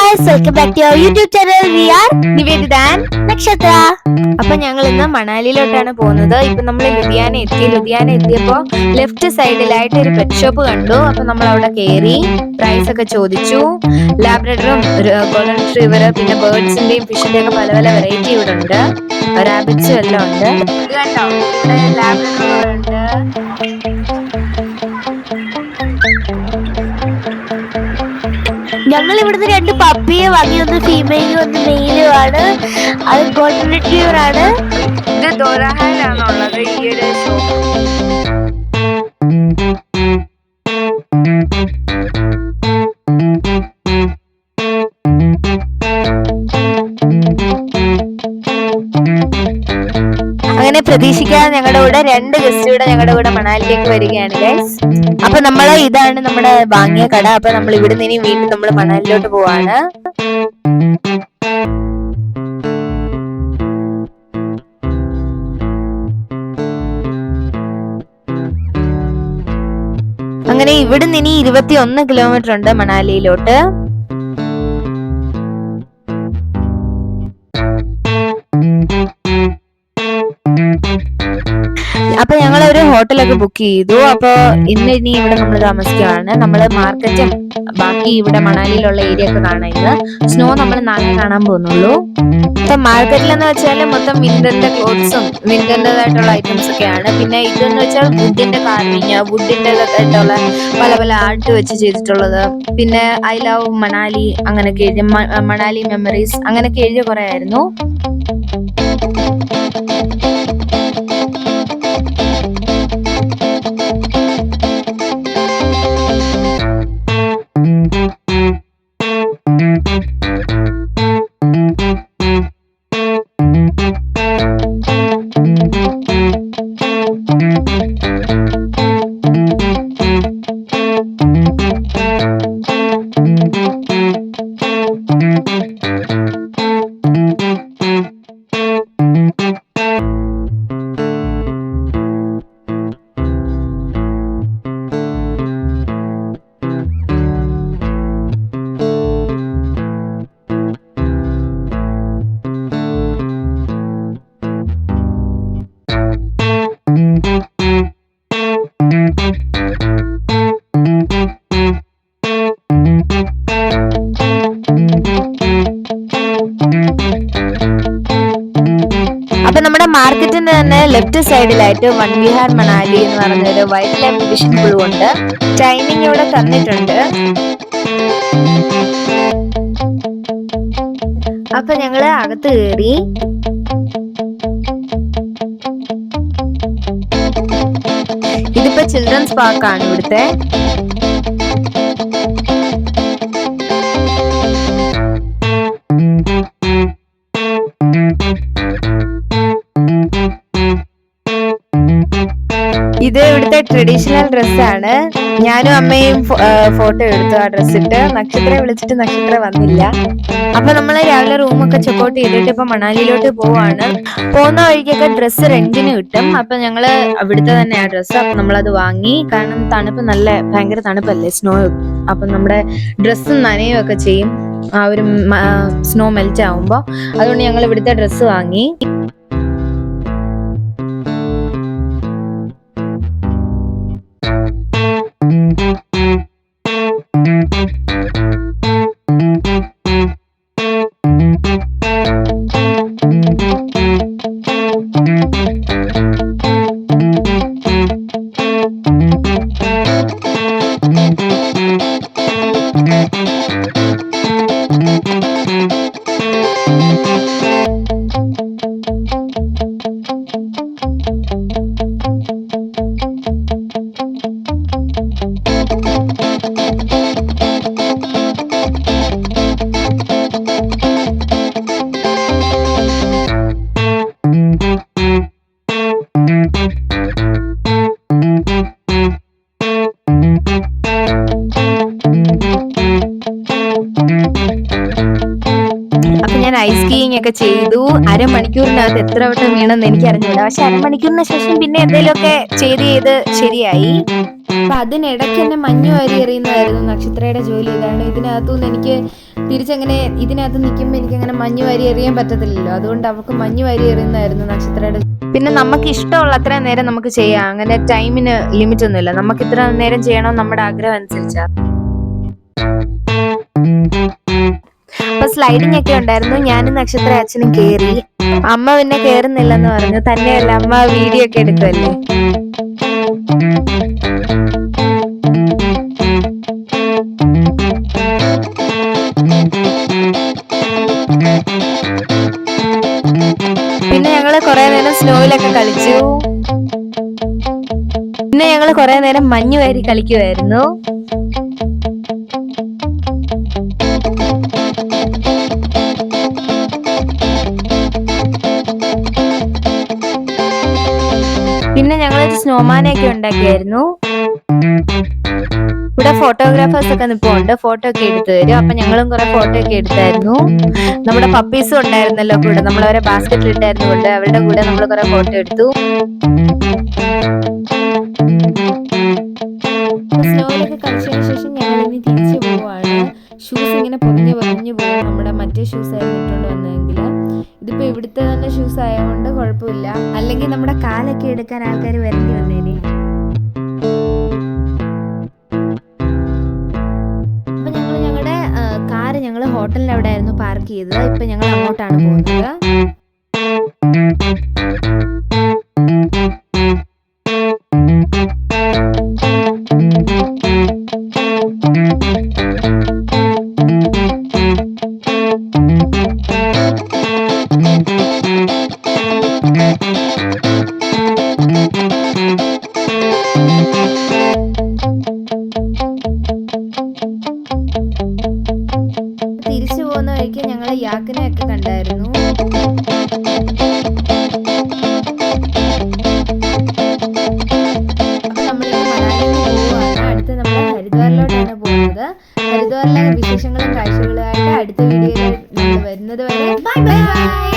guys, welcome back to our YouTube channel. We are Nivedita and Nakshatra. അപ്പൊ ഞങ്ങൾ ഇന്ന് മണാലിയിലോട്ടാണ് പോകുന്നത്. ഇപ്പൊ നമ്മൾ ലുധിയാന എത്തിയപ്പോ ലെഫ്റ്റ് സൈഡിലായിട്ട് ഒരു പെറ്റ് ഷോപ്പ് കണ്ടു. അപ്പൊ നമ്മൾ അവിടെ കയറി പ്രൈസ് ഒക്കെ ചോദിച്ചു. ലാബ്രഡറും ഗോൾഡൻ റിട്രീവർ പിന്നെ ബേർഡ്സിന്റെയും ഫിഷിന്റെയും ഒക്കെ പല പല വെറൈറ്റി ഇവിടെ ഉണ്ട്. റാബിറ്റ്സും എല്ലാം ഉണ്ട്. ഇത് കണ്ടോ, ഇവിടെ ലാബ്രഡർ ഉണ്ട്. ഞങ്ങൾ ഇവിടുന്ന് രണ്ട് പപ്പിയെ വാങ്ങി, ഒന്ന് ഫീമെയിലും ഒന്ന് മെയിലും ആണ്. അത് ഗോൾഡൻ റിട്രീവർ ആണ്. ഇത് ദോരാഹാലാണുള്ളത് ഈയൊരു ഷോപ്പ്. അങ്ങനെ പ്രതീക്ഷിക്കാതെ ഞങ്ങളുടെ കൂടെ രണ്ട് ഗസ്റ്റ് കൂടെ ഞങ്ങളുടെ കൂടെ മണാലിയിലേക്ക് വരികയാണ് ഗൈസ്. അപ്പൊ ഇതാണ് നമ്മുടെ വാങ്ങിയ കട. അപ്പൊ നമ്മൾ ഇവിടെ നിന്ന് വീണ്ടും നമ്മൾ മണാലിയിലോട്ട് പോവാണ്. അങ്ങനെ ഇവിടെ നിന്ന് 21 കിലോമീറ്റർ ഉണ്ട് മണാലിയിലോട്ട്. അപ്പൊ ഞങ്ങൾ ഒരു ഹോട്ടലൊക്കെ ബുക്ക് ചെയ്തു. അപ്പൊ ഇനി ഇവിടെ നമ്മൾ താമസിക്കുകയാണ്. നമ്മള് മാർക്കറ്റും ബാക്കി ഇവിടെ മണാലിയിലുള്ള ഏരിയ ഒക്കെ കാണാൻ ഇന്ന്. സ്നോ നമ്മൾ നാളെ കാണാൻ പോകുന്നുള്ളൂ. അപ്പൊ മാർക്കറ്റിലെന്ന് വെച്ചാൽ മൊത്തം വിന്ററിന്റെ ക്ലോത്ത്സും വിന്ററിൻ്റെതായിട്ടുള്ള ഐറ്റംസ് ഒക്കെയാണ്. പിന്നെ ഇതെന്ന് വെച്ചാൽ വുഡിന്റെ കാർവിങ്, വുഡിൻ്റെതായിട്ടുള്ള പല പല ആർട്ട് വെച്ച് ചെയ്തിട്ടുള്ളത്. പിന്നെ ഐ ലവ് മണാലി അങ്ങനെയൊക്കെ എഴുതി, മണാലി മെമ്മറീസ് അങ്ങനെയൊക്കെ എഴുതിയ കുറെ ആയിരുന്നു. അപ്പൊ നമ്മുടെ മാർക്കറ്റിന്റെ തന്നെ ലെഫ്റ്റ് സൈഡിലായിട്ട് വൺ വിഹാർ മണാലി എന്ന് പറഞ്ഞൊരു വൈൽഡ് ലൈഫ് ഫിഷിംഗ് പൂൾ ഉണ്ട്. ടൈമിംഗ് ഇവിടെ തന്നിട്ടുണ്ട്. അപ്പൊ ഞങ്ങള് അകത്ത് കയറി. ഇതിപ്പോ ചിൽഡ്രൻസ് പാർക്കാണ് ഇവിടുത്തെ. ഇത് ഇവിടുത്തെ ട്രഡീഷണൽ ഡ്രസ്സാണ്. ഞാനും അമ്മയും ഫോട്ടോ എടുത്തു ആ ഡ്രസ് ഇട്ട്. നക്ഷത്രയെ വിളിച്ചിട്ട് നക്ഷത്ര വന്നില്ല. അപ്പൊ നമ്മള് രാവിലെ റൂമൊക്കെ ചെക്കൗട്ട് ചെയ്തിട്ട് ഇപ്പൊ മണാലിയിലോട്ട് പോവാണ്. പോകുന്ന വഴിക്കൊക്കെ ഡ്രസ്സ് റെന്റിന് കിട്ടും. അപ്പൊ ഞങ്ങള് അവിടുത്തെ തന്നെ ആ ഡ്രസ്സ്. അപ്പൊ നമ്മളത് വാങ്ങി. കാരണം തണുപ്പ് ഭയങ്കര തണുപ്പല്ലേ, സ്നോ. അപ്പൊ നമ്മുടെ ഡ്രസ്സ് നനയുകയൊക്കെ ചെയ്യും ആ ഒരു സ്നോ മെൽറ്റ് ആവുമ്പോ. അതുകൊണ്ട് ഞങ്ങൾ ഇവിടുത്തെ ഡ്രസ്സ് വാങ്ങി. ഐസ് സ്കീയിങ് ഒക്കെ ചെയ്തു. അരമണിക്കൂറിനകത്ത് എത്ര വട്ടം വീണെന്ന് എനിക്ക് അറിഞ്ഞൂടാ. പക്ഷെ അരമണിക്കൂറിന് ശേഷം പിന്നെ എന്തെങ്കിലുമൊക്കെ ചെയ്ത് ശരിയായി. അപ്പൊ അതിനിടയ്ക്ക് എന്നെ മഞ്ഞ് വാരി എറിയുന്നതായിരുന്നു നക്ഷത്രയുടെ ജോലി. ഇതാണ് ഇതിനകത്തുനിന്ന് എനിക്ക് തിരിച്ചങ്ങനെ ഇതിനകത്ത് നിൽക്കുമ്പോൾ എനിക്കങ്ങനെ മഞ്ഞ് വാരി എറിയാൻ പറ്റത്തില്ലല്ലോ. അതുകൊണ്ട് അവൾക്ക് മഞ്ഞ് വാരി എറിയുന്നതായിരുന്നു നക്ഷത്രയുടെ. പിന്നെ നമുക്ക് ഇഷ്ടമുള്ള അത്രയും നേരം നമുക്ക് ചെയ്യാം. അങ്ങനെ ടൈമിന് ലിമിറ്റ് ഒന്നുമില്ല. നമുക്ക് ഇത്ര നേരം ചെയ്യണം നമ്മുടെ ആഗ്രഹം അനുസരിച്ചാ. അപ്പൊ സ്ലൈഡിങ് ഒക്കെ ഉണ്ടായിരുന്നു. ഞാനും നക്ഷത്ര അച്ഛനും കേറി. അമ്മ പിന്നെ കേറുന്നില്ലെന്ന് പറഞ്ഞു. തന്നെയല്ല, അമ്മ വീഡിയോ ഒക്കെ എടുക്കുമല്ലേ. പിന്നെ ഞങ്ങള് കുറെ നേരം സ്നോയിലൊക്കെ കളിച്ചു. പിന്നെ ഞങ്ങള് കുറെ നേരം മഞ്ഞ് വാരി കളിക്കുമായിരുന്നു. പിന്നെ ഞങ്ങളൊരു സ്നോമാനെയൊക്കെ ഉണ്ടാക്കിയായിരുന്നു. ഇവിടെ ഫോട്ടോഗ്രാഫേഴ്സ് ഒക്കെ നിൽപ്പുണ്ട്, ഫോട്ടോ ഒക്കെ എടുത്തു തരും. അപ്പൊ ഞങ്ങളും കുറെ ഫോട്ടോ ഒക്കെ എടുത്തായിരുന്നു. നമ്മുടെ പപ്പീസും ഉണ്ടായിരുന്നല്ലോ കൂടെ. നമ്മളവരെ ബാസ്കറ്റിൽ ഇട്ടായിരുന്നു കൊണ്ട് അവരുടെ കൂടെ നമ്മൾ കുറെ ഫോട്ടോ എടുത്തു. സ്നോയിലൊക്കെ കളിച്ചതിന് ശേഷം ഞങ്ങൾ ഇനി തിരിച്ചു പോവാണ്. ഷൂസ് ഇങ്ങനെ പൊതിഞ്ഞു പോകും. നമ്മുടെ മറ്റേ ഷൂസ് ആയിരുന്നു ഇട്ടുകൊണ്ട് വന്നതെങ്കിൽ ഇതിപ്പോ ഇവിടുത്തെ തന്നെ ഷൂസ് ആയതുകൊണ്ട് കുഴപ്പമില്ല. അല്ലെങ്കിൽ നമ്മുടെ കാലൊക്കെ എടുക്കാൻ ആൾക്കാർ വരേണ്ടി വന്നേനെ. അപ്പൊ ഞങ്ങളുടെ കാറ് ഞങ്ങൾ ഹോട്ടലിന്റെ അവിടെ ആയിരുന്നു പാർക്ക് ചെയ്തത്. ഇപ്പൊ ഞങ്ങൾ അങ്ങോട്ടാണ് പോകുന്നത്. തിരിച്ചു പോകുന്ന വഴിക്ക് ഞങ്ങൾ യാക്കിനെ ഒക്കെ കണ്ടായിരുന്നു. അപ്പൊ നമ്മളിപ്പോൾ മണാലിയിൽ പോവുകയാണ്. അടുത്ത് നമ്മൾ ഹരിദ്വാറിലോട്ടാണ് പോകുന്നത്. ഹരിദ്വാറിലെ വിശേഷങ്ങളും കാഴ്ചകളുമായിട്ട് അടുത്ത വീഡിയോയിൽ നമ്മൾ വരുന്നത് വരെ ബൈ ബൈ.